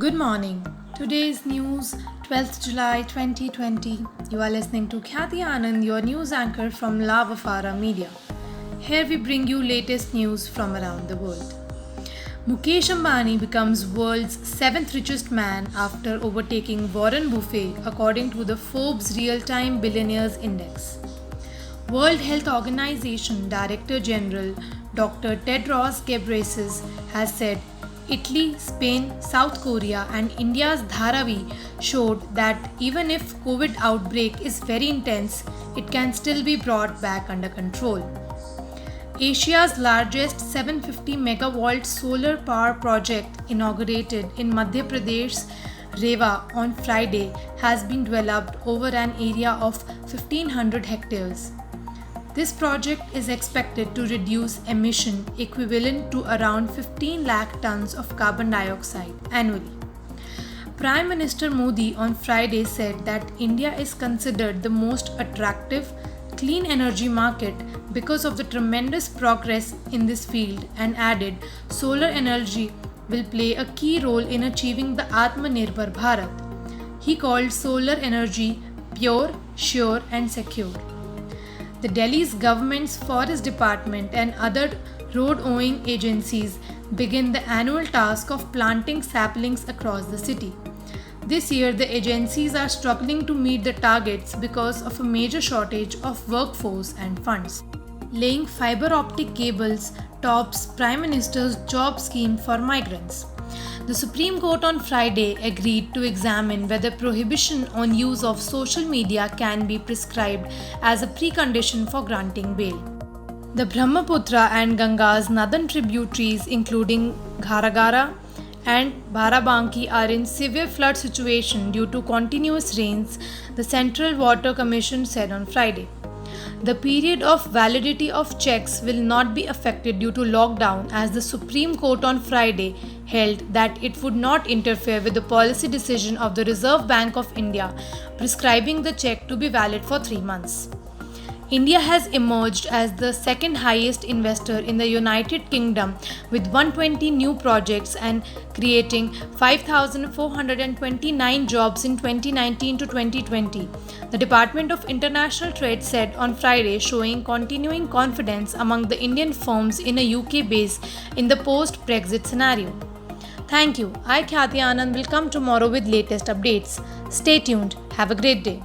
Good morning. Today is news 12th July 2020. You are listening to Khyati Anand, your news anchor from Lavafara Media. Here we bring you latest news from around the world. Mukesh Ambani becomes world's 7th richest man after overtaking Warren Buffett according to the Forbes Real-Time Billionaires Index. World Health Organization Director General Dr. Tedros Ghebreyesus has said Italy, Spain, South Korea and India's Dharavi showed that even if COVID outbreak is very intense, it can still be brought back under control. Asia's largest 750 megawatt solar power project inaugurated in Madhya Pradesh's Rewa on Friday has been developed over an area of 1500 hectares. This project is expected to reduce emission equivalent to around 15 lakh tons of carbon dioxide annually. Prime Minister Modi on Friday said that India is considered the most attractive clean energy market because of the tremendous progress in this field and added solar energy will play a key role in achieving the Atmanirbhar Bharat. He called solar energy pure, sure and secure. The Delhi's government's forest department and other road-owning agencies begin the annual task of planting saplings across the city. This year, the agencies are struggling to meet the targets because of a major shortage of workforce and funds. Laying fiber optic cables tops Prime Minister's job scheme for migrants. The Supreme Court on Friday agreed to examine whether prohibition on use of social media can be prescribed as a precondition for granting bail. The Brahmaputra and Ganga's northern tributaries, including Gharagara and Barabanki, are in severe flood situation due to continuous rains, the Central Water Commission said on Friday. The period of validity of checks will not be affected due to lockdown, as the Supreme Court on Friday held that it would not interfere with the policy decision of the Reserve Bank of India prescribing the check to be valid for 3 months. India has emerged as the second highest investor in the United Kingdom with 120 new projects and creating 5,429 jobs in 2019 to 2020. The Department of International Trade said on Friday, showing continuing confidence among the Indian firms in a UK base in the post-Brexit scenario. Thank you. I, Khyati Anand, will come tomorrow with latest updates. Stay tuned. Have a great day.